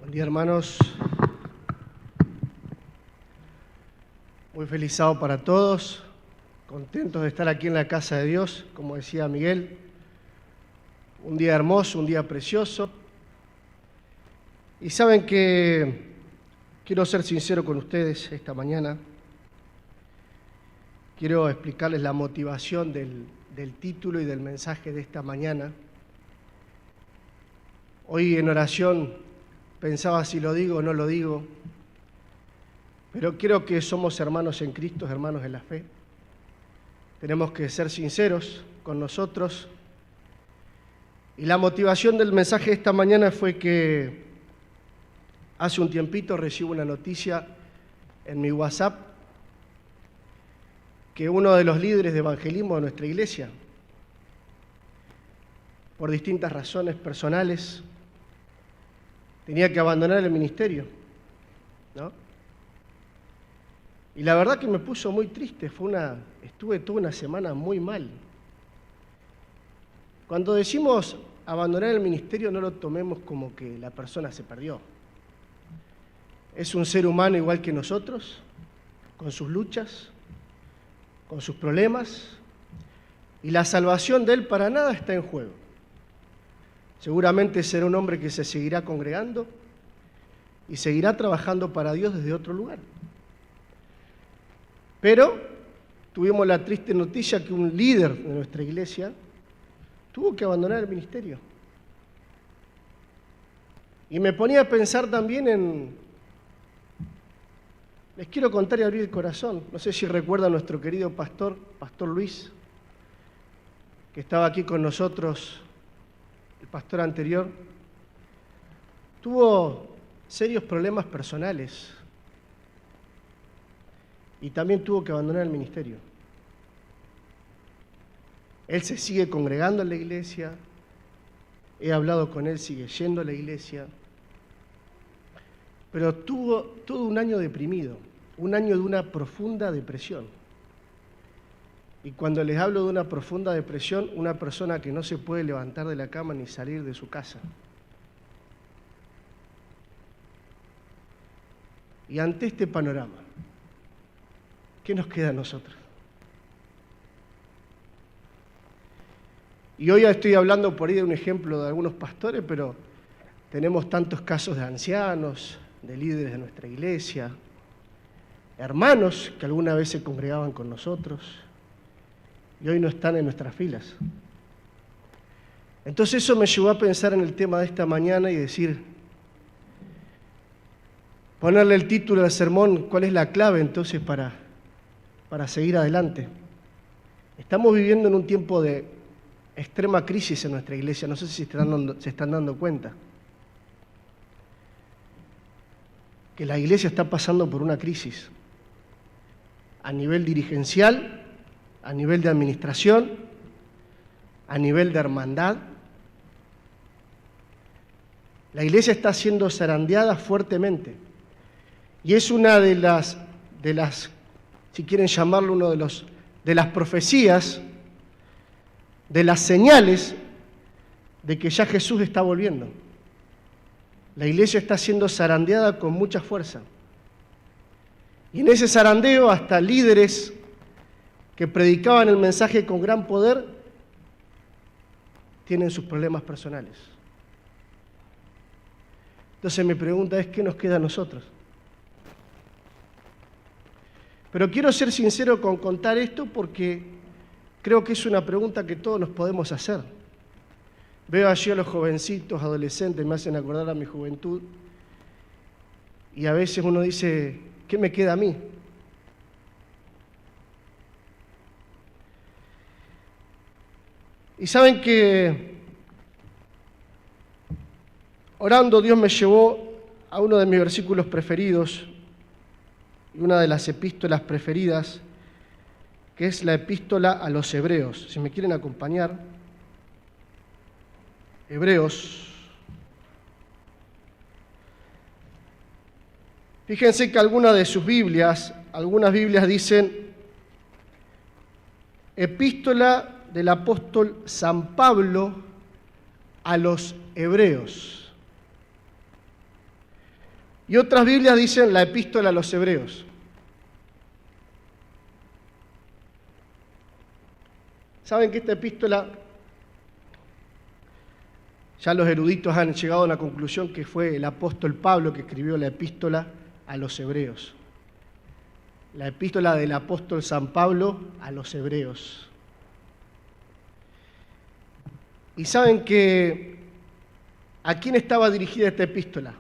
Buen día, hermanos. Muy feliz sábado para todos. Contentos de estar aquí en la casa de Dios, como decía Miguel. Un día hermoso, un día precioso. Y saben que quiero ser sincero con ustedes esta mañana. Quiero explicarles la motivación del título y del mensaje de esta mañana. Hoy en oración pensaba si lo digo o no lo digo, pero creo que somos hermanos en Cristo, hermanos en la fe. Tenemos que ser sinceros con nosotros. Y la motivación del mensaje de esta mañana fue que hace un tiempito recibo una noticia en mi WhatsApp que uno de los líderes de evangelismo de nuestra iglesia, por distintas razones personales, tenía que abandonar el ministerio, ¿no? Y la verdad que me puso muy triste, estuve toda una semana muy mal. Cuando decimos abandonar el ministerio, no lo tomemos como que la persona se perdió. Es un ser humano igual que nosotros, con sus luchas, con sus problemas, y la salvación de él para nada está en juego. Seguramente será un hombre que se seguirá congregando y seguirá trabajando para Dios desde otro lugar. Pero tuvimos la triste noticia que un líder de nuestra iglesia tuvo que abandonar el ministerio. Y me ponía a pensar también les quiero contar y abrir el corazón. No sé si recuerda a nuestro querido Pastor Luis, que estaba aquí con nosotros, el pastor anterior. Tuvo serios problemas personales y también tuvo que abandonar el ministerio. Él se sigue congregando en la iglesia, he hablado con él, sigue yendo a la iglesia, pero tuvo todo un año deprimido, un año de una profunda depresión. Y cuando les hablo de una profunda depresión, una persona que no se puede levantar de la cama ni salir de su casa. Y ante este panorama, ¿qué nos queda a nosotros? Y hoy estoy hablando por ahí de un ejemplo de algunos pastores, pero tenemos tantos casos de ancianos, de líderes de nuestra iglesia, hermanos que alguna vez se congregaban con nosotros y hoy no están en nuestras filas. Entonces eso me llevó a pensar en el tema de esta mañana y decir, ponerle el título al sermón, ¿cuál es la clave entonces para seguir adelante? Estamos viviendo en un tiempo de extrema crisis en nuestra iglesia, no sé si se están dando cuenta. Que la iglesia está pasando por una crisis a nivel dirigencial, a nivel de administración, a nivel de hermandad. La iglesia está siendo zarandeada fuertemente y es una de las, si quieren llamarlo, de las profecías, de las señales de que ya Jesús está volviendo. La iglesia está siendo zarandeada con mucha fuerza. Y en ese zarandeo hasta líderes que predicaban el mensaje con gran poder tienen sus problemas personales. Entonces mi pregunta es, ¿qué nos queda a nosotros? Pero quiero ser sincero con contar esto porque creo que es una pregunta que todos nos podemos hacer. Veo allí a los jovencitos, adolescentes, me hacen acordar a mi juventud, y a veces uno dice, ¿qué me queda a mí? Y saben que orando Dios me llevó a uno de mis versículos preferidos y una de las epístolas preferidas, que es la epístola a los Hebreos. Si me quieren acompañar, Hebreos. Fíjense que algunas Biblias dicen epístola del apóstol San Pablo a los Hebreos. Y otras Biblias dicen la epístola a los hebreos. ¿Saben que esta epístola, ya los eruditos han llegado a la conclusión que fue el apóstol Pablo que escribió la epístola a los hebreos? La epístola del apóstol San Pablo a los hebreos. ¿Y saben a quién estaba dirigida esta epístola?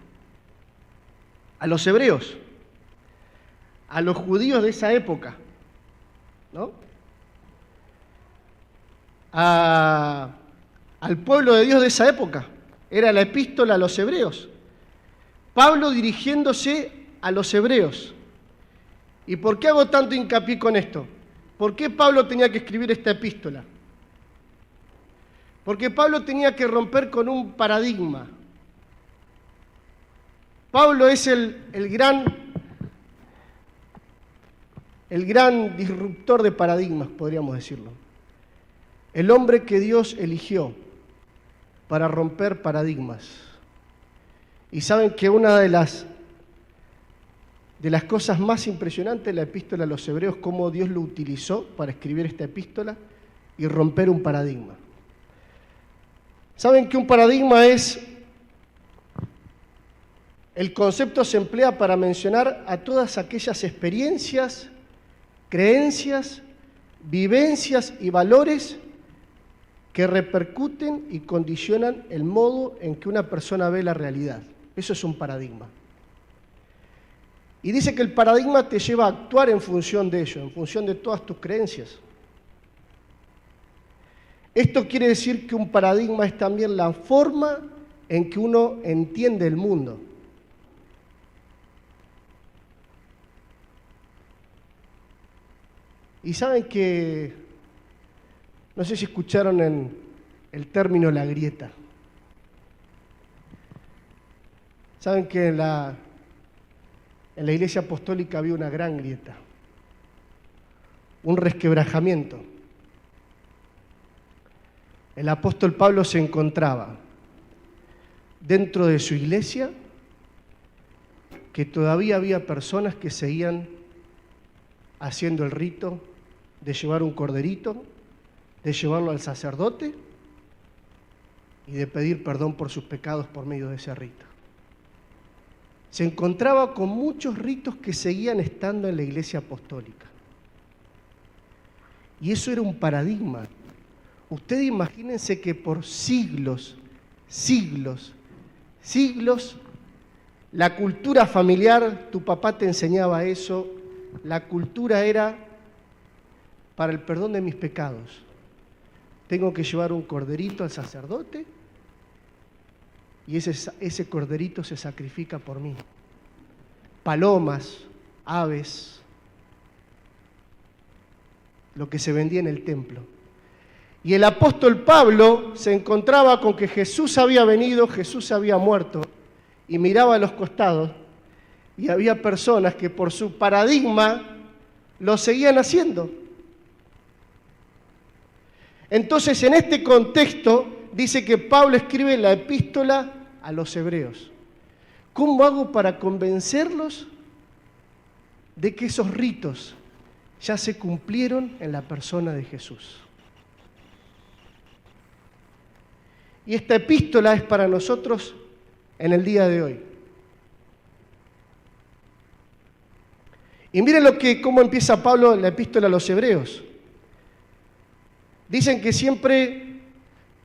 A los hebreos, a los judíos de esa época, ¿no? Al pueblo de Dios de esa época. Era la epístola a los hebreos. Pablo dirigiéndose a los hebreos. ¿Y por qué hago tanto hincapié con esto? ¿Por qué Pablo tenía que escribir esta epístola? Porque Pablo tenía que romper con un paradigma. Pablo es el gran disruptor de paradigmas, podríamos decirlo. El hombre que Dios eligió para romper paradigmas. Y saben que una de las cosas más impresionantes de la epístola a los hebreos, cómo Dios lo utilizó para escribir esta epístola y romper un paradigma. ¿Saben que un paradigma es... El concepto se emplea para mencionar a todas aquellas experiencias, creencias, vivencias y valores que repercuten y condicionan el modo en que una persona ve la realidad. Eso es un paradigma. Y dice que el paradigma te lleva a actuar en función de ello, en función de todas tus creencias. Esto quiere decir que un paradigma es también la forma en que uno entiende el mundo. Y saben que, no sé si escucharon el término la grieta. Saben que en la Iglesia Apostólica había una gran grieta, un resquebrajamiento. El apóstol Pablo se encontraba dentro de su iglesia que todavía había personas que seguían haciendo el rito de llevar un corderito, de llevarlo al sacerdote y de pedir perdón por sus pecados por medio de ese rito. Se encontraba con muchos ritos que seguían estando en la iglesia apostólica. Y eso era un paradigma. Ustedes imagínense que por siglos, la cultura familiar, tu papá te enseñaba eso, la cultura era para el perdón de mis pecados. Tengo que llevar un corderito al sacerdote y ese corderito se sacrifica por mí. Palomas, aves, lo que se vendía en el templo. Y el apóstol Pablo se encontraba con que Jesús había venido, Jesús había muerto, y miraba a los costados, y había personas que por su paradigma lo seguían haciendo. Entonces, en este contexto, dice que Pablo escribe la epístola a los hebreos. ¿Cómo hago para convencerlos de que esos ritos ya se cumplieron en la persona de Jesús? Y esta epístola es para nosotros en el día de hoy. Y miren cómo empieza Pablo la epístola a los hebreos. Dicen que siempre,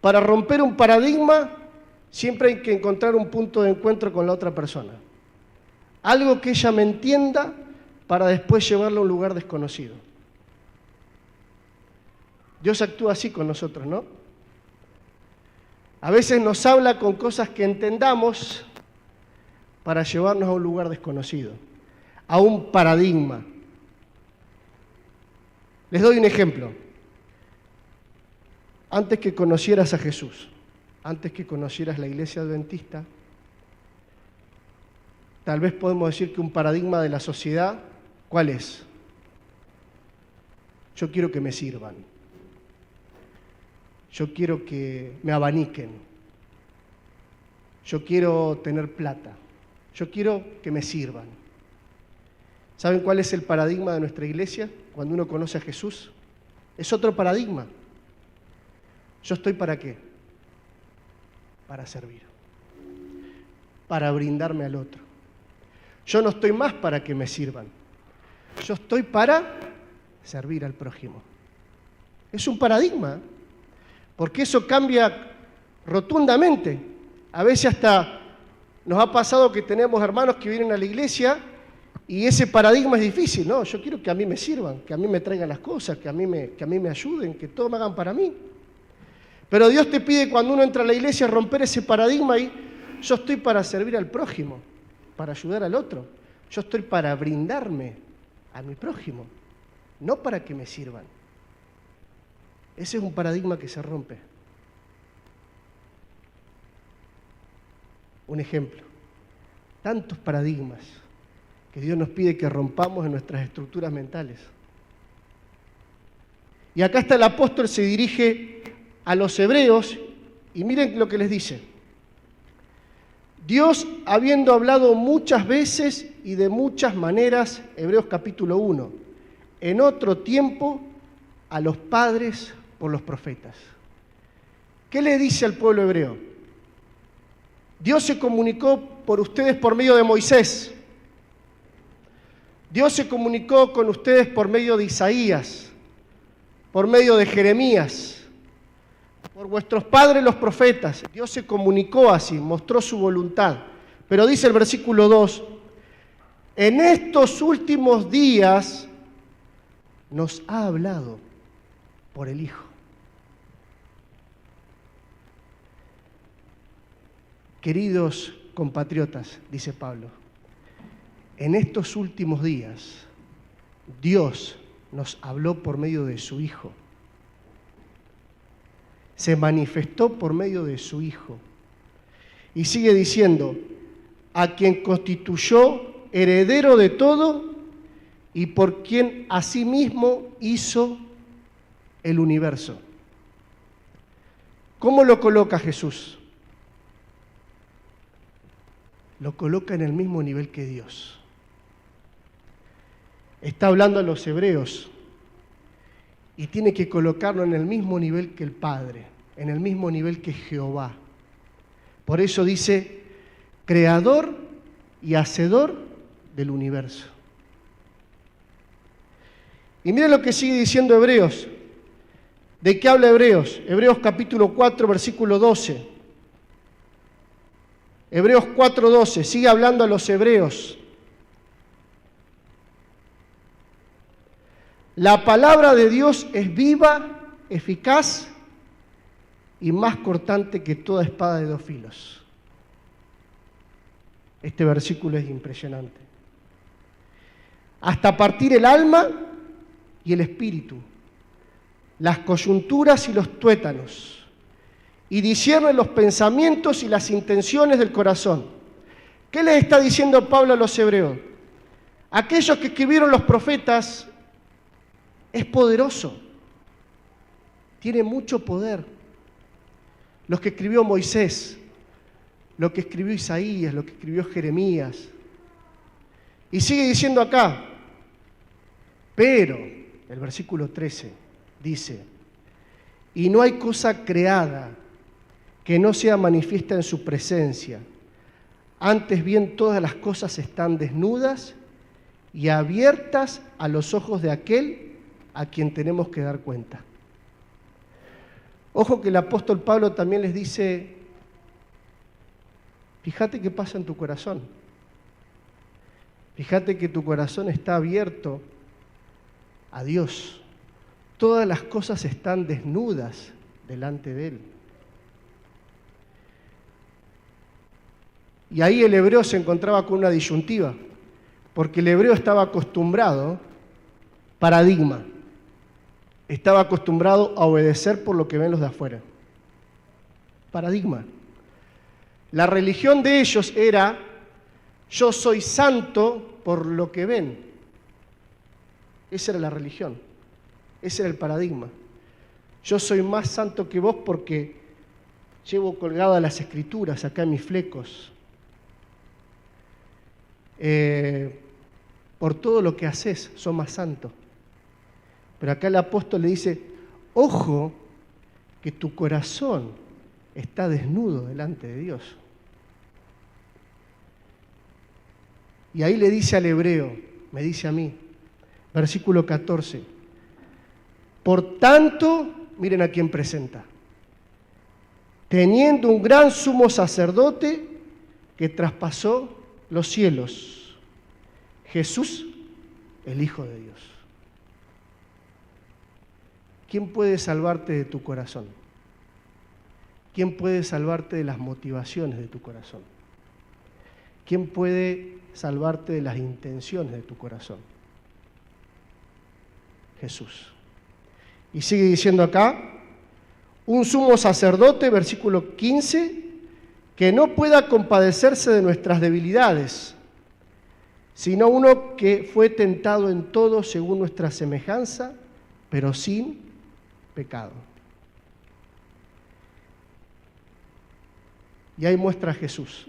para romper un paradigma, siempre hay que encontrar un punto de encuentro con la otra persona. Algo que ella me entienda para después llevarlo a un lugar desconocido. Dios actúa así con nosotros, ¿no? A veces nos habla con cosas que entendamos para llevarnos a un lugar desconocido, a un paradigma. Les doy un ejemplo. Antes que conocieras a Jesús, antes que conocieras la iglesia adventista, tal vez podemos decir que un paradigma de la sociedad, ¿cuál es? Yo quiero que me sirvan. Yo quiero que me abaniquen. Yo quiero tener plata. Yo quiero que me sirvan. ¿Saben cuál es el paradigma de nuestra iglesia cuando uno conoce a Jesús? Es otro paradigma. ¿Yo estoy para qué? Para servir. Para brindarme al otro. Yo no estoy más para que me sirvan. Yo estoy para servir al prójimo. Es un paradigma, porque eso cambia rotundamente. A veces hasta nos ha pasado que tenemos hermanos que vienen a la iglesia y ese paradigma es difícil, ¿no? Yo quiero que a mí me sirvan, que a mí me traigan las cosas, que a mí me ayuden, que todo me hagan para mí. Pero Dios te pide cuando uno entra a la iglesia romper ese paradigma y yo estoy para servir al prójimo, para ayudar al otro. Yo estoy para brindarme a mi prójimo, no para que me sirvan. Ese es un paradigma que se rompe. Un ejemplo, tantos paradigmas que Dios nos pide que rompamos en nuestras estructuras mentales. Y acá está el apóstol, se dirige a los hebreos y miren lo que les dice. Dios, habiendo hablado muchas veces y de muchas maneras, Hebreos capítulo 1, en otro tiempo a los padres por los profetas. ¿Qué le dice al pueblo hebreo? Dios se comunicó por ustedes por medio de Moisés. Dios se comunicó con ustedes por medio de Isaías, por medio de Jeremías, por vuestros padres los profetas. Dios se comunicó así, mostró su voluntad. Pero dice el versículo 2, en estos últimos días nos ha hablado por el Hijo. Queridos compatriotas, dice Pablo, en estos últimos días Dios nos habló por medio de su Hijo. Se manifestó por medio de su Hijo. Y sigue diciendo, a quien constituyó heredero de todo y por quien asimismo hizo el universo. ¿Cómo lo coloca Jesús? Lo coloca en el mismo nivel que Dios. Está hablando a los hebreos y tiene que colocarlo en el mismo nivel que el Padre, en el mismo nivel que Jehová. Por eso dice, creador y hacedor del universo. Y miren lo que sigue diciendo Hebreos. ¿De qué habla Hebreos? Hebreos capítulo 4, versículo 12. Hebreos 4:12, sigue hablando a los hebreos. La palabra de Dios es viva, eficaz y más cortante que toda espada de dos filos. Este versículo es impresionante. Hasta partir el alma y el espíritu, las coyunturas y los tuétanos, y discierne los pensamientos y las intenciones del corazón. ¿Qué les está diciendo Pablo a los hebreos? Aquellos que escribieron los profetas es poderoso, tiene mucho poder. Los que escribió Moisés, lo que escribió Isaías, lo que escribió Jeremías. Y sigue diciendo acá, pero, el versículo 13 dice, y no hay cosa creada que no sea manifiesta en su presencia. Antes bien, todas las cosas están desnudas y abiertas a los ojos de aquel a quien tenemos que dar cuenta. Ojo que el apóstol Pablo también les dice, fíjate qué pasa en tu corazón. Fíjate que tu corazón está abierto a Dios. Todas las cosas están desnudas delante de Él. Y ahí el hebreo se encontraba con una disyuntiva, porque el hebreo estaba acostumbrado, paradigma, estaba acostumbrado a obedecer por lo que ven los de afuera. Paradigma. La religión de ellos era, yo soy santo por lo que ven. Esa era la religión, ese era el paradigma. Yo soy más santo que vos porque llevo colgadas las escrituras acá en mis flecos. por todo lo que haces, sos más santo. Pero acá el apóstol le dice, ojo, que tu corazón está desnudo delante de Dios. Y ahí le dice al hebreo, me dice a mí, versículo 14, por tanto, miren a quién presenta, teniendo un gran sumo sacerdote que traspasó los cielos, Jesús, el Hijo de Dios. ¿Quién puede salvarte de tu corazón? ¿Quién puede salvarte de las motivaciones de tu corazón? ¿Quién puede salvarte de las intenciones de tu corazón? Jesús. Y sigue diciendo acá, un sumo sacerdote, versículo 15, que no pueda compadecerse de nuestras debilidades, sino uno que fue tentado en todo según nuestra semejanza, pero sin pecado. Y ahí muestra a Jesús.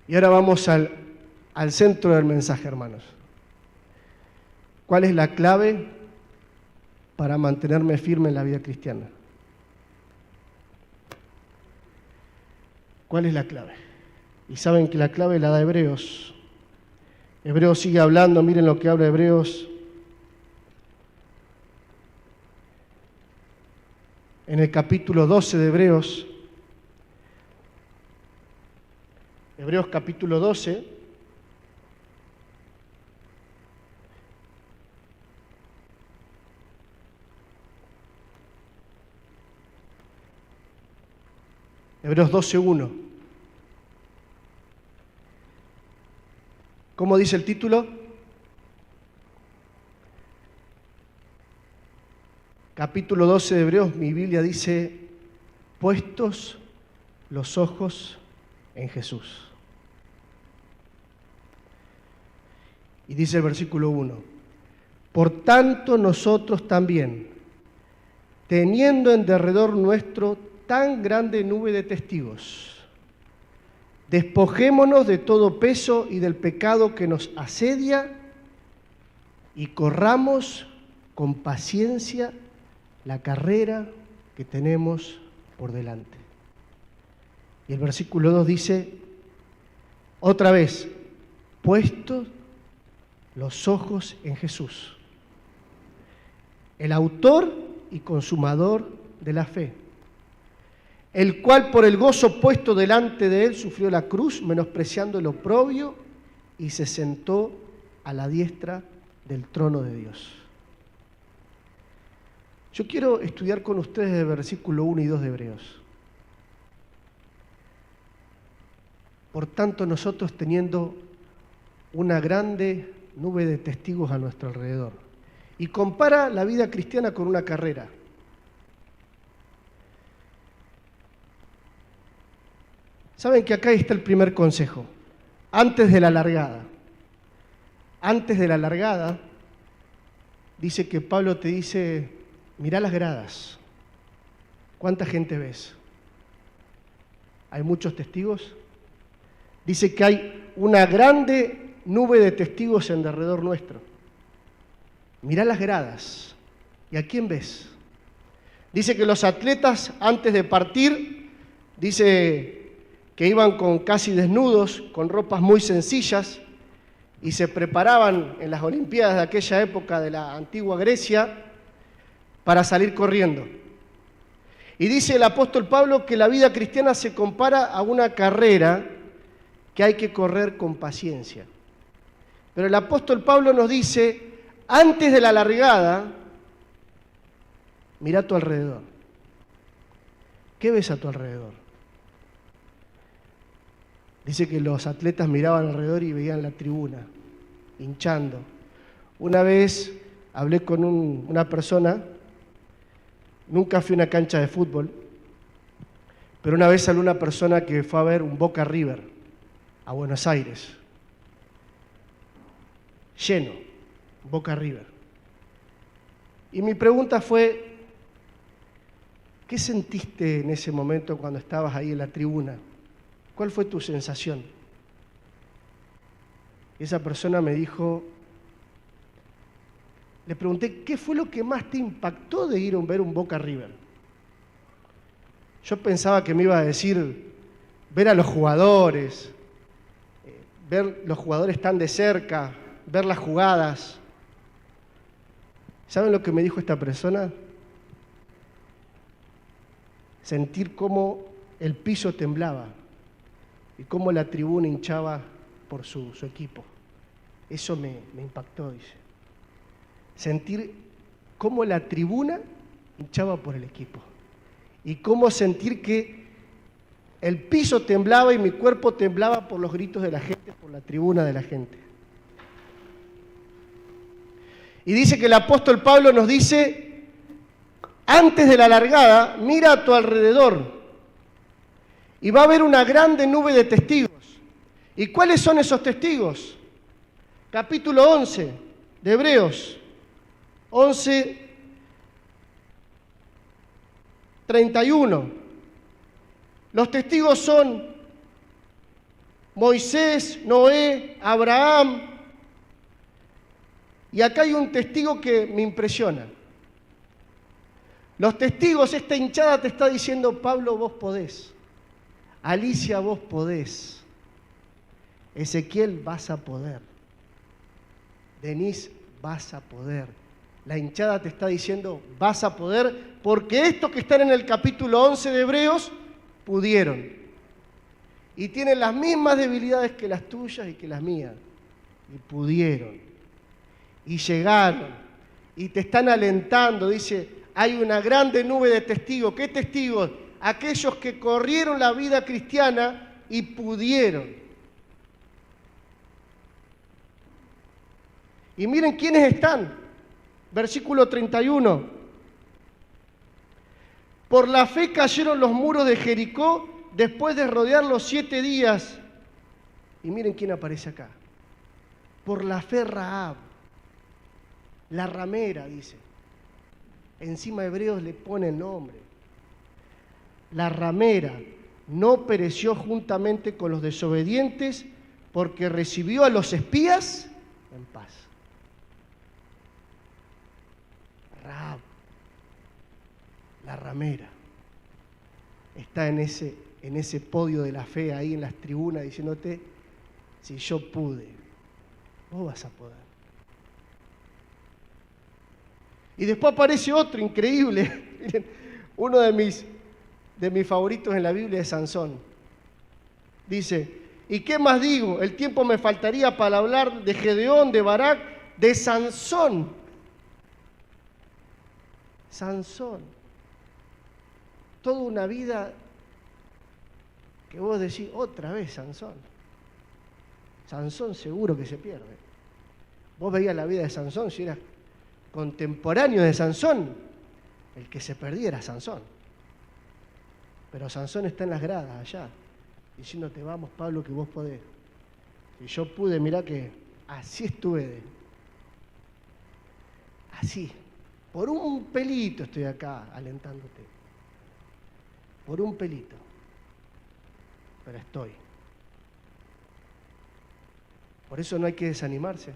Y ahora vamos al centro del mensaje, hermanos. ¿Cuál es la clave para mantenerme firme en la vida cristiana? ¿Cuál es la clave? Y saben que la clave la da Hebreos. Hebreos sigue hablando, miren lo que habla Hebreos. En el capítulo 12 de Hebreos, Hebreos capítulo 12, Hebreos 12:1. ¿Cómo dice el título? Capítulo 12 de Hebreos, mi Biblia dice, puestos los ojos en Jesús. Y dice el versículo 1, por tanto nosotros también, teniendo en derredor nuestro tan grande nube de testigos, despojémonos de todo peso y del pecado que nos asedia y corramos con paciencia la carrera que tenemos por delante. Y el versículo 2 dice, otra vez, puestos los ojos en Jesús, el autor y consumador de la fe, el cual por el gozo puesto delante de él sufrió la cruz, menospreciando el oprobio, y se sentó a la diestra del trono de Dios. Yo quiero estudiar con ustedes el versículo 1 y 2 de Hebreos. Por tanto, nosotros teniendo una grande nube de testigos a nuestro alrededor. Y compara la vida cristiana con una carrera. Saben que acá está el primer consejo. Antes de la largada. Antes de la largada, dice que Pablo te dice, mirá las gradas. ¿Cuánta gente ves? ¿Hay muchos testigos? Dice que hay una grande nube de testigos en derredor nuestro. Mirá las gradas. ¿Y a quién ves? Dice que los atletas antes de partir, dice que iban con casi desnudos, con ropas muy sencillas, y se preparaban en las Olimpiadas de aquella época de la antigua Grecia para salir corriendo. Y dice el apóstol Pablo que la vida cristiana se compara a una carrera que hay que correr con paciencia. Pero el apóstol Pablo nos dice, antes de la largada, mira a tu alrededor. ¿Qué ves a tu alrededor? Dice que los atletas miraban alrededor y veían la tribuna, hinchando. Una vez hablé con una persona, nunca fui a una cancha de fútbol, pero una vez hablé una persona que fue a ver un Boca River a Buenos Aires. Lleno, Boca River. Y mi pregunta fue, ¿qué sentiste en ese momento cuando estabas ahí en la tribuna? ¿Cuál fue tu sensación? Y esa persona me dijo, le pregunté, ¿qué fue lo que más te impactó de ir a ver un Boca River? Yo pensaba que me iba a decir, ver a los jugadores, ver los jugadores tan de cerca, ver las jugadas. ¿Saben lo que me dijo esta persona? Sentir cómo el piso temblaba y cómo la tribuna hinchaba por su equipo. Eso me impactó, dice. Sentir cómo la tribuna hinchaba por el equipo. Y cómo sentir que el piso temblaba y mi cuerpo temblaba por los gritos de la gente, por la tribuna de la gente. Y dice que el apóstol Pablo nos dice, antes de la largada, mira a tu alrededor y va a haber una grande nube de testigos. ¿Y cuáles son esos testigos? Capítulo 11 de Hebreos, 11:31. Los testigos son Moisés, Noé, Abraham. Y acá hay un testigo que me impresiona. Los testigos, esta hinchada te está diciendo, Pablo, vos podés. Alicia, vos podés. Ezequiel, vas a poder. Denise, vas a poder. La hinchada te está diciendo, vas a poder, porque estos que están en el capítulo 11 de Hebreos, pudieron. Y tienen las mismas debilidades que las tuyas y que las mías. Y pudieron. Y llegaron. Y te están alentando. Dice, hay una grande nube de testigos. ¿Qué testigos? Aquellos que corrieron la vida cristiana y pudieron. Y miren quiénes están. Versículo 31. Por la fe cayeron los muros de Jericó después de rodearlos 7 días. Y miren quién aparece acá. Por la fe Rahab, la ramera, dice. Encima Hebreos le pone el nombre. La ramera no pereció juntamente con los desobedientes porque recibió a los espías en paz. Rahab, la ramera, está en ese podio de la fe ahí en las tribunas diciéndote, si yo pude, vos vas a poder. Y después aparece otro increíble, miren, uno de mis favoritos en la Biblia es Sansón. Dice, ¿y qué más digo? El tiempo me faltaría para hablar de Gedeón, de Barak, de Sansón. Sansón. Toda una vida que vos decís, otra vez Sansón. Sansón seguro que se pierde. Vos veías la vida de Sansón, si eras contemporáneo de Sansón, el que se perdía era Sansón. Pero Sansón está en las gradas allá, diciéndote, vamos Pablo, que vos podés. Si yo pude, mirá que así estuve. Así. Por un pelito estoy acá alentándote. Por un pelito. Pero estoy. Por eso no hay que desanimarse.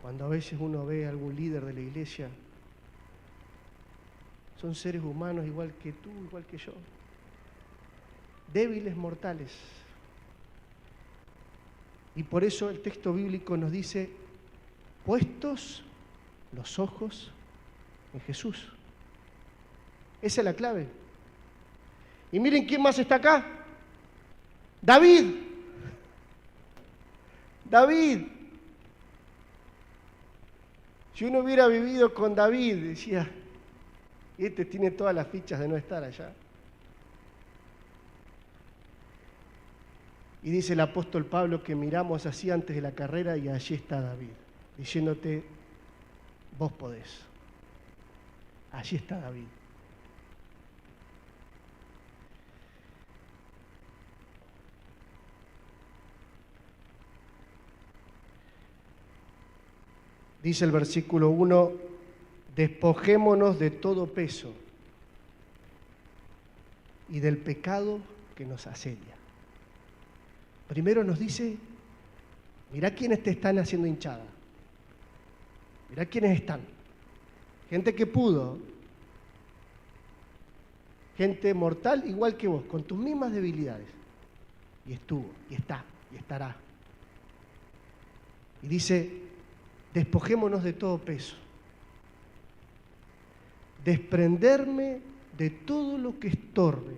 Cuando a veces uno ve a algún líder de la iglesia, son seres humanos igual que tú, igual que yo. Débiles mortales. Y por eso el texto bíblico nos dice, puestos los ojos en Jesús. Esa es la clave. Y miren quién más está acá. David. David. Si uno hubiera vivido con David, decía, este tiene todas las fichas de no estar allá. Y dice el apóstol Pablo que miramos así antes de la carrera y allí está David, diciéndote, vos podés. Allí está David. Dice el versículo 1, despojémonos de todo peso y del pecado que nos asedia. Primero nos dice, Mirá quiénes te están haciendo hinchada. Mirá quiénes están. Gente que pudo. Gente mortal igual que vos, con tus mismas debilidades. Y estuvo, y está, y estará. Y dice, despojémonos de todo peso. Desprenderme de todo lo que estorbe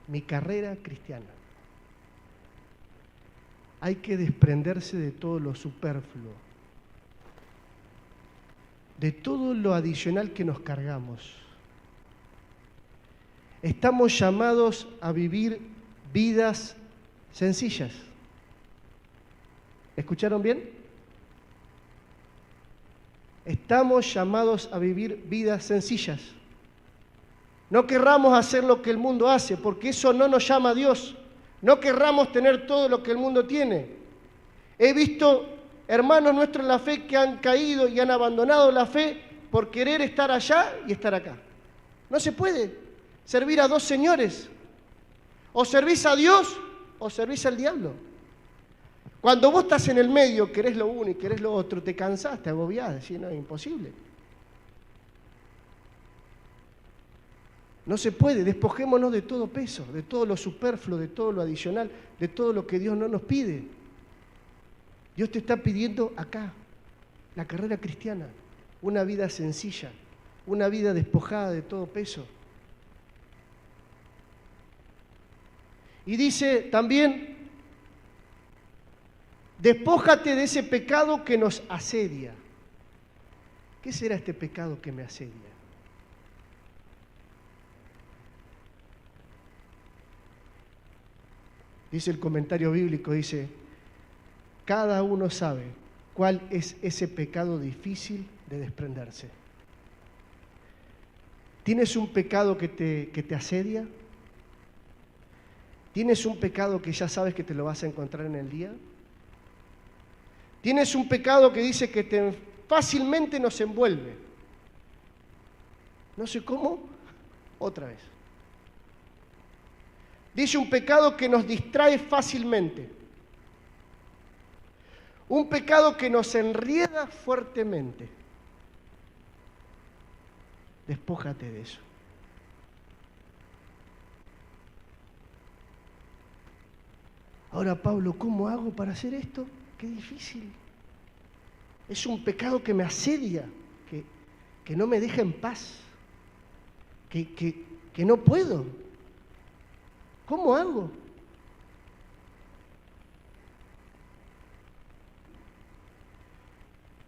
mi carrera cristiana. Hay que desprenderse de todo lo superfluo, de todo lo adicional que nos cargamos. Estamos llamados a vivir vidas sencillas. ¿Escucharon bien? Estamos llamados a vivir vidas sencillas. No querramos hacer lo que el mundo hace, porque eso no nos llama a Dios. No querramos tener todo lo que el mundo tiene. He visto hermanos nuestros en la fe que han caído y han abandonado la fe por querer estar allá y estar acá. No se puede servir a dos señores. O servís a Dios o servís al diablo. Cuando vos estás en el medio, querés lo uno y querés lo otro, te cansás, te agobiás, decís, no, es imposible. No se puede, despojémonos de todo peso, de todo lo superfluo, de todo lo adicional, de todo lo que Dios no nos pide. Dios te está pidiendo acá, la carrera cristiana, una vida sencilla, una vida despojada de todo peso. Y dice también, despójate de ese pecado que nos asedia. ¿Qué será este pecado que me asedia? Dice el comentario bíblico, dice, cada uno sabe cuál es ese pecado difícil de desprenderse. ¿Tienes un pecado que te asedia? ¿Tienes un pecado que ya sabes que te lo vas a encontrar en el día? ¿Tienes un pecado que dice que fácilmente nos envuelve? No sé cómo, otra vez. Dice un pecado que nos distrae fácilmente. Un pecado que nos enrieda fuertemente. Despójate de eso. Ahora, Pablo, ¿cómo hago para hacer esto? Qué difícil. Es un pecado que me asedia, que no me deja en paz, que no puedo. ¿Cómo hago?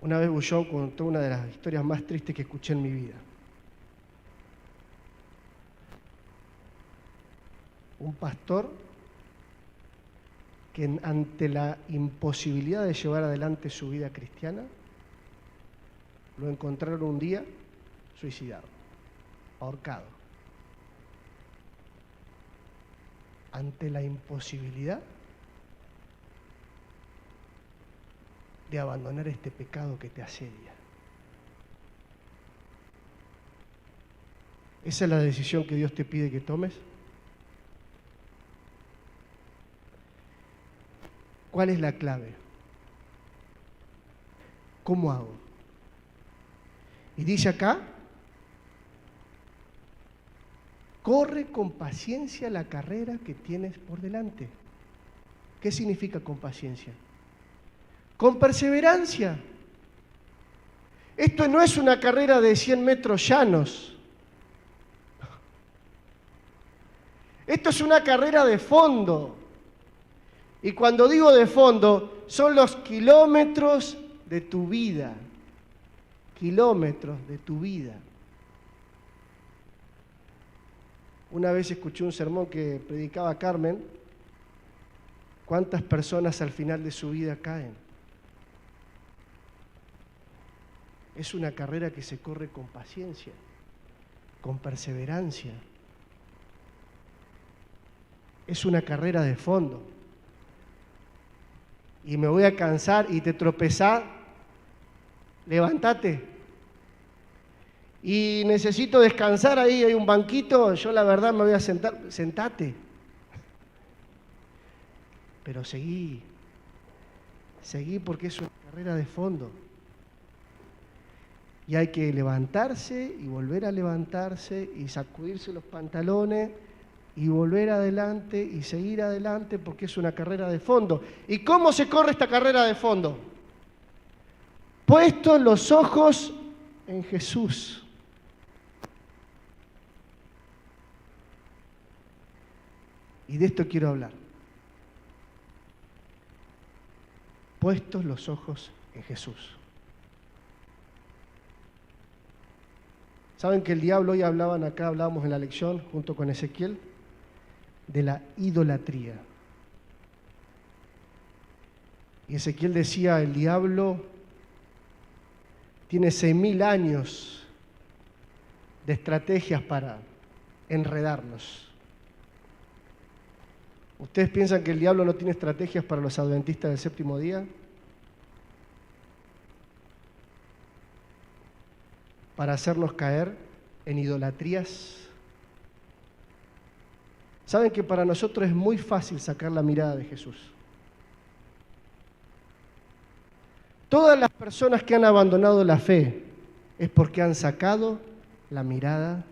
Una vez Bullón contó una de las historias más tristes que escuché en mi vida. Un pastor que ante la imposibilidad de llevar adelante su vida cristiana, lo encontraron un día suicidado, ahorcado. Ante la imposibilidad de abandonar este pecado que te asedia. ¿Esa es la decisión que Dios te pide que tomes? ¿Cuál es la clave? ¿Cómo hago? Y dice acá, corre con paciencia la carrera que tienes por delante. ¿Qué significa con paciencia? Con perseverancia. Esto no es una carrera de 100 metros llanos. Esto es una carrera de fondo. Y cuando digo de fondo, son los kilómetros de tu vida. Kilómetros de tu vida. Una vez escuché un sermón que predicaba Carmen. ¿Cuántas personas al final de su vida caen? Es una carrera que se corre con paciencia, con perseverancia. Es una carrera de fondo. Y me voy a cansar y te tropezás, levántate. Y necesito descansar, ahí hay un banquito, yo la verdad me voy a sentar, sentate. Pero seguí Seguí porque es una carrera de fondo. Y hay que levantarse y volver a levantarse y sacudirse los pantalones y volver adelante y seguir adelante porque es una carrera de fondo. ¿Y cómo se corre esta carrera de fondo? Puestos los ojos en Jesús. Y de esto quiero hablar. Puestos los ojos en Jesús. ¿Saben que el diablo, hoy hablábamos en la lección, junto con Ezequiel, de la idolatría? Y Ezequiel decía, el diablo tiene 6.000 años de estrategias para enredarnos. ¿Ustedes piensan que el diablo no tiene estrategias para los adventistas del séptimo día? Para hacernos caer en idolatrías. Saben que para nosotros es muy fácil sacar la mirada de Jesús. Todas las personas que han abandonado la fe es porque han sacado la mirada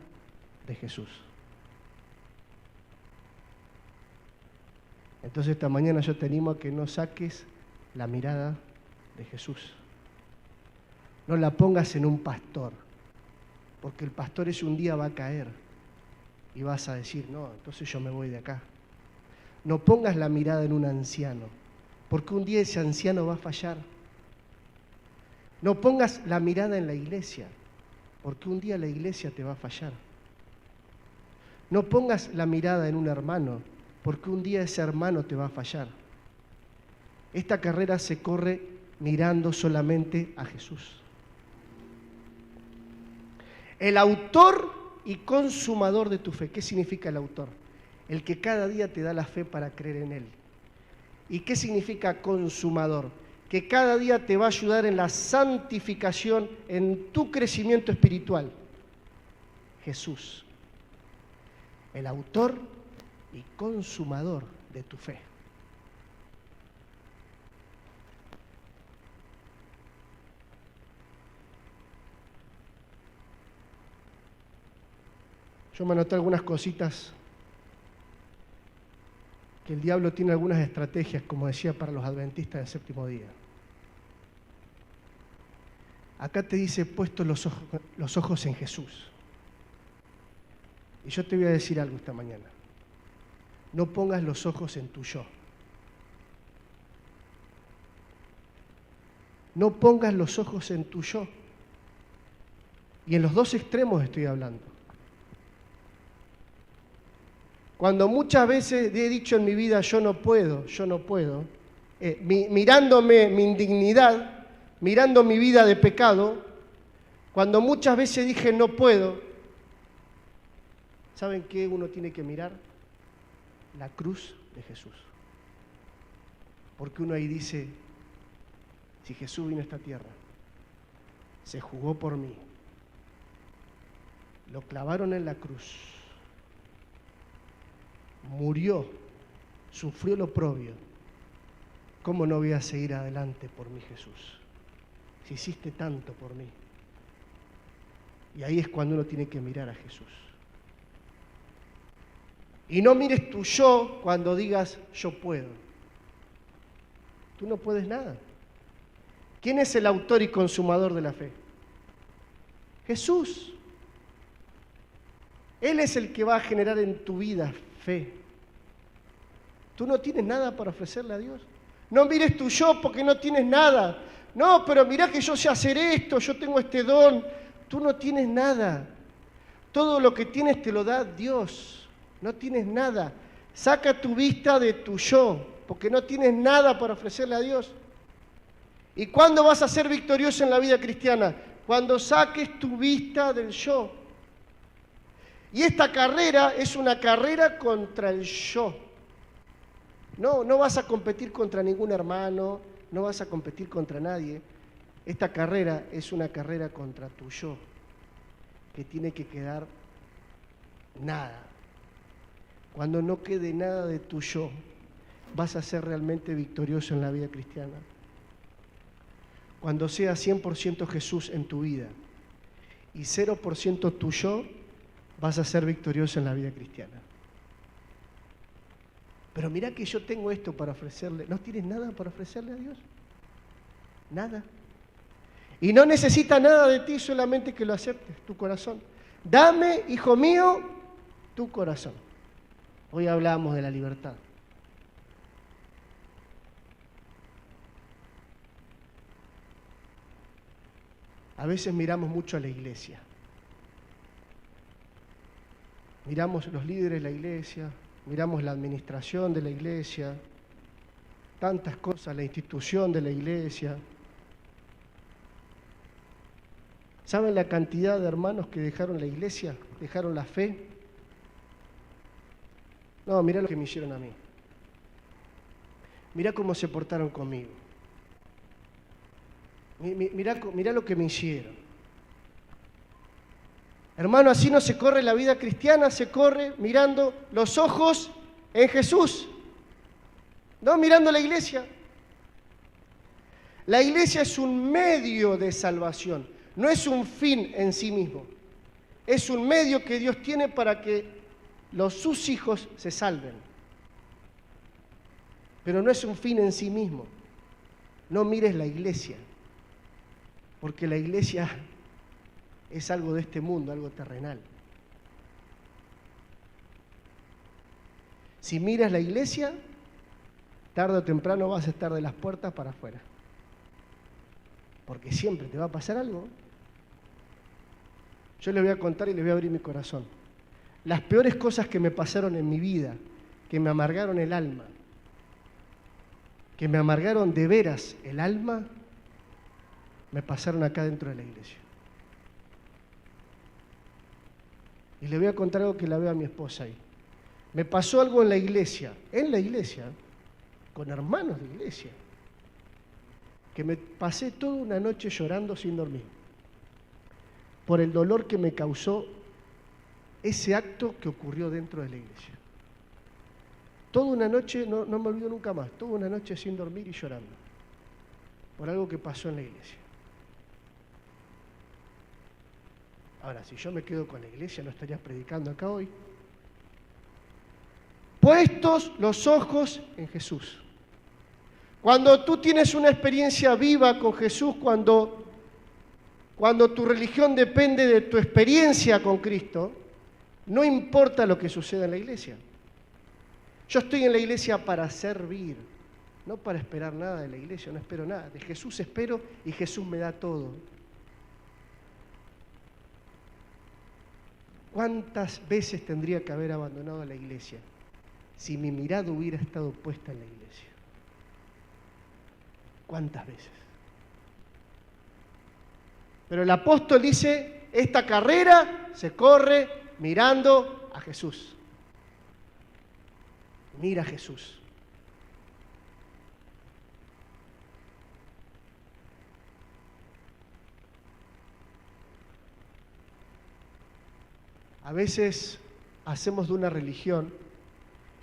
de Jesús. Entonces esta mañana yo te animo a que no saques la mirada de Jesús. No la pongas en un pastor, porque el pastor ese un día va a caer y vas a decir, no, entonces yo me voy de acá. No pongas la mirada en un anciano, porque un día ese anciano va a fallar. No pongas la mirada en la iglesia, porque un día la iglesia te va a fallar. No pongas la mirada en un hermano, porque un día ese hermano te va a fallar. Esta carrera se corre mirando solamente a Jesús. El autor y consumador de tu fe. ¿Qué significa el autor? El que cada día te da la fe para creer en Él. ¿Y qué significa consumador? Que cada día te va a ayudar en la santificación, en tu crecimiento espiritual. Jesús. El autor y consumador de tu fe. Yo me anoté algunas cositas que el diablo tiene algunas estrategias, como decía, para los adventistas del séptimo día. Acá te dice, puestos los ojos en Jesús. Y yo te voy a decir algo esta mañana. No pongas los ojos en tu yo. No pongas los ojos en tu yo. Y en los dos extremos estoy hablando. Cuando muchas veces he dicho en mi vida, yo no puedo, mirándome mi indignidad, mirando mi vida de pecado, cuando muchas veces dije no puedo, ¿saben qué uno tiene que mirar? La cruz de Jesús. Porque uno ahí dice, si Jesús vino a esta tierra, se jugó por mí, lo clavaron en la cruz, murió, sufrió el oprobio, ¿cómo no voy a seguir adelante por mí, Jesús? Si hiciste tanto por mí. Y ahí es cuando uno tiene que mirar a Jesús. Y no mires tu yo cuando digas yo puedo. Tú no puedes nada. ¿Quién es el autor y consumador de la fe? Jesús. Él es el que va a generar en tu vida fe. Tú no tienes nada para ofrecerle a Dios. No mires tu yo porque no tienes nada. No, pero mirá que yo sé hacer esto, yo tengo este don. Tú no tienes nada. Todo lo que tienes te lo da Dios. No tienes nada. Saca tu vista de tu yo, porque no tienes nada para ofrecerle a Dios. ¿Y cuándo vas a ser victorioso en la vida cristiana? Cuando saques tu vista del yo. Y esta carrera es una carrera contra el yo. No vas a competir contra ningún hermano, no vas a competir contra nadie. Esta carrera es una carrera contra tu yo, que tiene que quedar nada. Cuando no quede nada de tu yo, vas a ser realmente victorioso en la vida cristiana. cuando sea 100% Jesús en tu vida y 0% tu yo, vas a ser victorioso en la vida cristiana. Pero mirá que yo tengo esto para ofrecerle. ¿No tienes nada para ofrecerle a Dios? Nada. Y no necesita nada de ti, solamente que lo aceptes, tu corazón. Dame, hijo mío, tu corazón. Hoy hablamos de la libertad. A veces miramos mucho a la iglesia. Miramos los líderes de la iglesia, miramos la administración de la iglesia, tantas cosas, la institución de la iglesia. ¿Saben la cantidad de hermanos que dejaron la iglesia, dejaron la fe? No, mirá lo que me hicieron a mí. Mirá cómo se portaron conmigo. Mirá lo que me hicieron. Hermano, así no se corre la vida cristiana, se corre mirando los ojos en Jesús, no mirando la iglesia. La iglesia es un medio de salvación, no es un fin en sí mismo. Es un medio que Dios tiene para que sus hijos se salven. Pero no es un fin en sí mismo. No mires la iglesia, porque la iglesia es algo de este mundo, algo terrenal. Si miras la iglesia, tarde o temprano vas a estar de las puertas para afuera. Porque siempre te va a pasar algo. Yo les voy a contar y les voy a abrir mi corazón. Las peores cosas que me pasaron en mi vida, que me amargaron el alma, que me amargaron de veras el alma, me pasaron acá dentro de la iglesia. Y le voy a contar algo que la veo a mi esposa ahí. Me pasó algo en la iglesia, con hermanos de iglesia, que me pasé toda una noche llorando sin dormir, por el dolor que me causó ese acto que ocurrió dentro de la iglesia. Toda una noche, no me olvido nunca más, toda una noche sin dormir y llorando, por algo que pasó en la iglesia. Ahora, si yo me quedo con la iglesia, no estaría predicando acá hoy. Puestos los ojos en Jesús. Cuando tú tienes una experiencia viva con Jesús, cuando tu religión depende de tu experiencia con Cristo, no importa lo que suceda en la iglesia. Yo estoy en la iglesia para servir, no para esperar nada de la iglesia, no espero nada. De Jesús espero y Jesús me da todo. ¿Cuántas veces tendría que haber abandonado la iglesia si mi mirada hubiera estado puesta en la iglesia? ¿Cuántas veces? Pero el apóstol dice, esta carrera se corre mirando a Jesús. Mira a Jesús. A veces hacemos de una religión,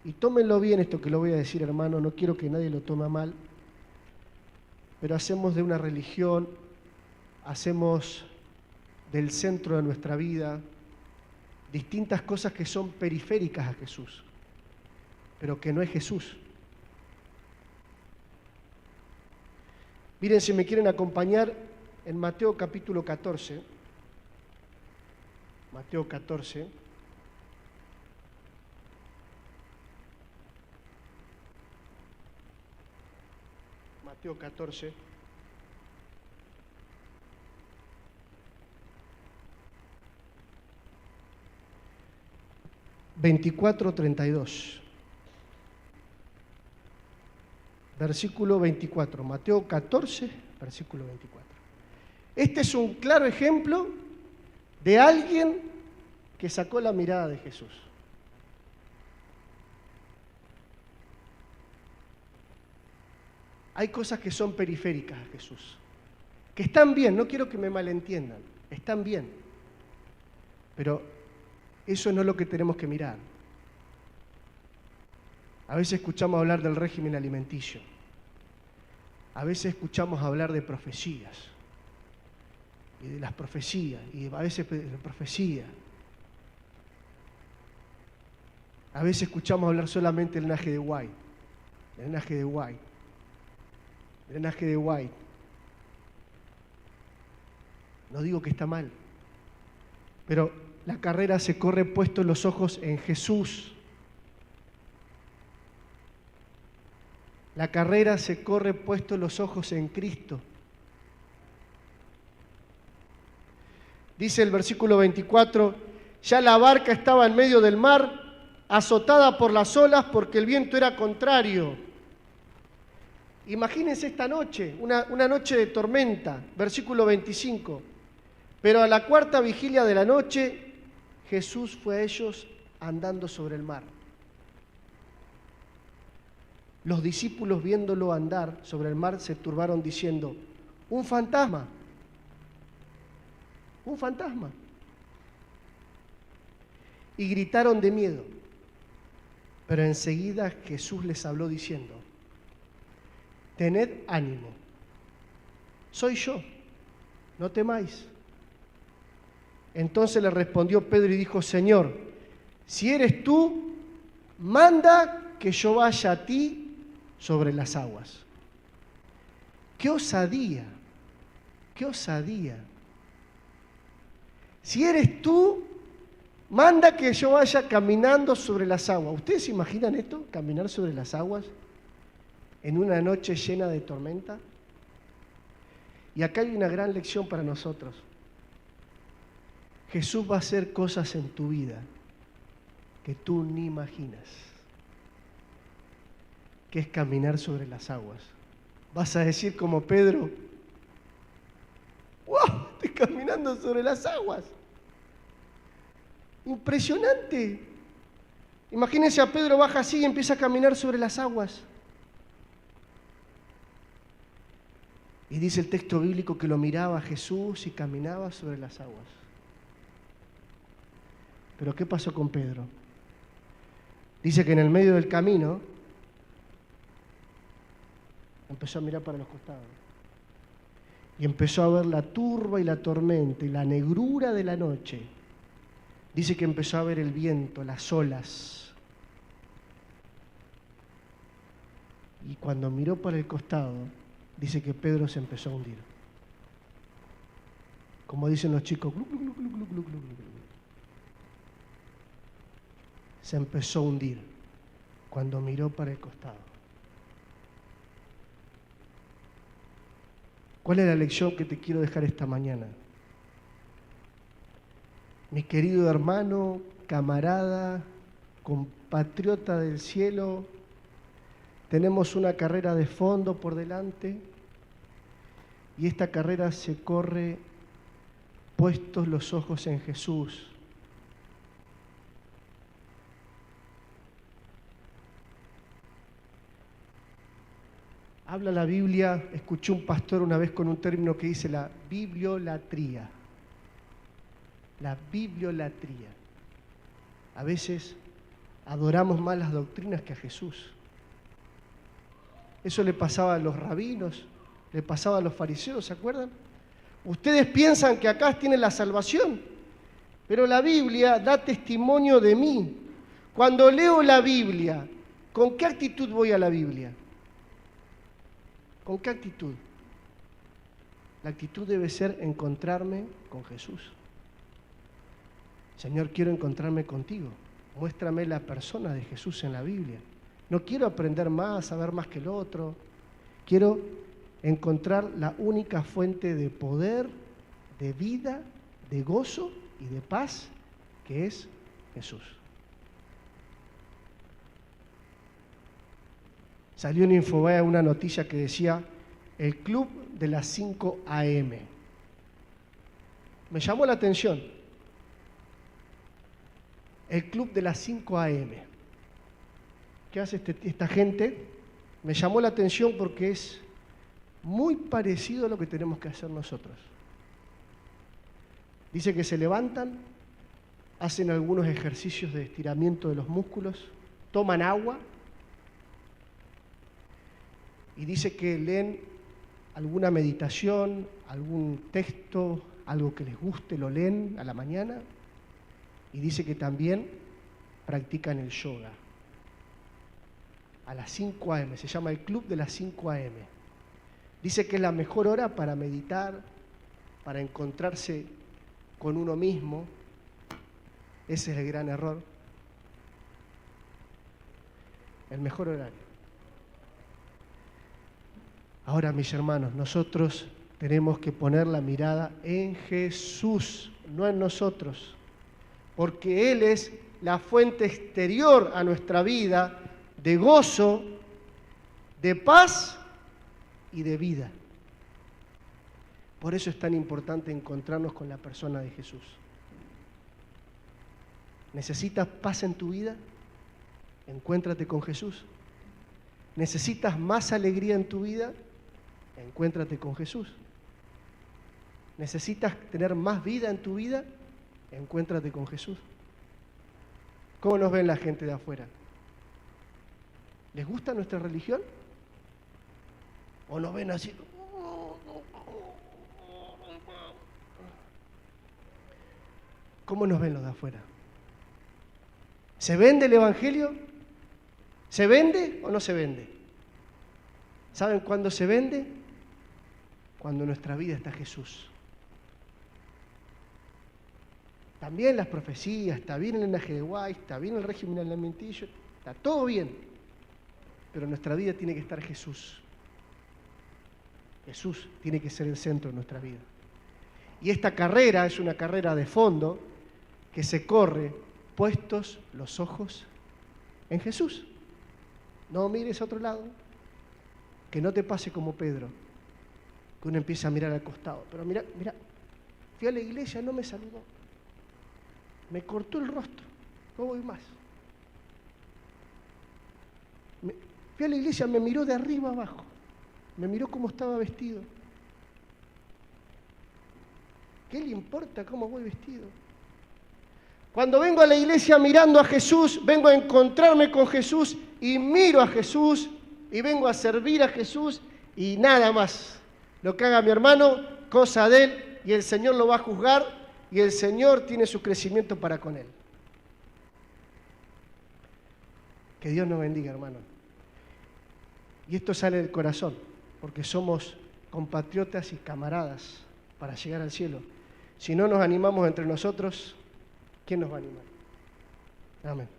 y tómenlo bien esto que lo voy a decir, hermano, no quiero que nadie lo tome mal, pero hacemos de una religión, hacemos del centro de nuestra vida distintas cosas que son periféricas a Jesús, pero que no es Jesús. Miren, si me quieren acompañar en Mateo capítulo 14, Mateo 14, Mateo 14, (24-32), versículo 24, Mateo 14, versículo 24. Este es un claro ejemplo de alguien que sacó la mirada de Jesús. Hay cosas que son periféricas a Jesús, que están bien, no quiero que me malentiendan, están bien, pero eso no es lo que tenemos que mirar. A veces escuchamos hablar del régimen alimenticio. A veces escuchamos hablar de profecías, y de las profecías, y a veces de profecía. A veces escuchamos hablar solamente del linaje de White, del linaje de White, del linaje de White. No digo que está mal, pero la carrera se corre puesto los ojos en Jesús. La carrera se corre puesto los ojos en Cristo. Dice el versículo 24, ya la barca estaba en medio del mar, azotada por las olas porque el viento era contrario. Imagínense esta noche, una noche de tormenta, versículo 25. Pero a la cuarta vigilia de la noche, Jesús fue a ellos andando sobre el mar. Los discípulos, viéndolo andar sobre el mar, se turbaron diciendo, ¡un fantasma! ¡Un fantasma! Y gritaron de miedo. Pero enseguida Jesús les habló diciendo, tened ánimo, soy yo, no temáis. Entonces le respondió Pedro y dijo, Señor, si eres tú, manda que yo vaya a ti sobre las aguas. ¡Qué osadía! ¡Qué osadía! Si eres tú, manda que yo vaya caminando sobre las aguas. ¿Ustedes se imaginan esto? Caminar sobre las aguas en una noche llena de tormenta. Y acá hay una gran lección para nosotros. Jesús va a hacer cosas en tu vida que tú ni imaginas, que es caminar sobre las aguas. Vas a decir como Pedro, ¡wow! Estoy caminando sobre las aguas. Impresionante. Imagínense a Pedro, baja así y empieza a caminar sobre las aguas. Y dice el texto bíblico que lo miraba a Jesús y caminaba sobre las aguas. Pero ¿qué pasó con Pedro? Dice que en el medio del camino empezó a mirar para los costados. Y empezó a ver la turba y la tormenta y la negrura de la noche. Dice que empezó a ver el viento, las olas. Y cuando miró para el costado, dice que Pedro se empezó a hundir. Como dicen los chicos, glu, glu, glu, glu, glu, glu, glu, glu. Se empezó a hundir cuando miró para el costado. ¿Cuál es la lección que te quiero dejar esta mañana? Mi querido hermano, camarada, compatriota del cielo, tenemos una carrera de fondo por delante y esta carrera se corre puestos los ojos en Jesús. Habla la Biblia, escuché un pastor una vez con un término que dice la bibliolatría. La bibliolatría. A veces adoramos más las doctrinas que a Jesús. Eso le pasaba a los rabinos, le pasaba a los fariseos, ¿se acuerdan? Ustedes piensan que acá tienen la salvación, pero la Biblia da testimonio de mí. Cuando leo la Biblia, ¿con qué actitud voy a la Biblia? ¿Con qué actitud? La actitud debe ser encontrarme con Jesús. Señor, quiero encontrarme contigo. Muéstrame la persona de Jesús en la Biblia. No quiero aprender más, saber más que el otro. Quiero encontrar la única fuente de poder, de vida, de gozo y de paz, que es Jesús. Salió en Infobea una noticia que decía el club de las 5 a.m. Me llamó la atención. El club de las 5 a.m. ¿Qué hace esta gente? Me llamó la atención porque es muy parecido a lo que tenemos que hacer nosotros. Dice que se levantan, hacen algunos ejercicios de estiramiento de los músculos, toman agua y dice que leen alguna meditación, algún texto, algo que les guste, lo leen a la mañana. Y dice que también practican el yoga. A las 5 a.m., se llama el Club de las 5 a.m. Dice que es la mejor hora para meditar, para encontrarse con uno mismo. Ese es el gran error. El mejor horario. Ahora, mis hermanos, nosotros tenemos que poner la mirada en Jesús, no en nosotros, porque Él es la fuente exterior a nuestra vida de gozo, de paz y de vida. Por eso es tan importante encontrarnos con la persona de Jesús. ¿Necesitas paz en tu vida? Encuéntrate con Jesús. ¿Necesitas más alegría en tu vida? Encuéntrate con Jesús. ¿Necesitas tener más vida en tu vida? Encuéntrate con Jesús. ¿Cómo nos ven la gente de afuera? ¿Les gusta nuestra religión? ¿O nos ven así? ¿Cómo nos ven los de afuera? ¿Se vende el Evangelio? ¿Se vende o no se vende? ¿Saben cuándo se vende? Cuando en nuestra vida está Jesús. También las profecías, está bien el linaje de White, está bien el régimen alimentillo, está todo bien. Pero en nuestra vida tiene que estar Jesús. Jesús tiene que ser el centro de nuestra vida. Y esta carrera es una carrera de fondo que se corre puestos los ojos en Jesús. No mires a otro lado, que no te pase como Pedro, que uno empieza a mirar al costado. Pero mira, fui a la iglesia, no me saludó, me cortó el rostro, no voy más. Fui a la iglesia, me miró de arriba abajo, me miró cómo estaba vestido. ¿Qué le importa cómo voy vestido? Cuando vengo a la iglesia mirando a Jesús, vengo a encontrarme con Jesús y miro a Jesús y vengo a servir a Jesús y nada más. Lo que haga mi hermano, cosa de él, y el Señor lo va a juzgar y el Señor tiene su crecimiento para con él. Que Dios nos bendiga, hermano. Y esto sale del corazón, porque somos compatriotas y camaradas para llegar al cielo. Si no nos animamos entre nosotros, ¿quién nos va a animar? Amén.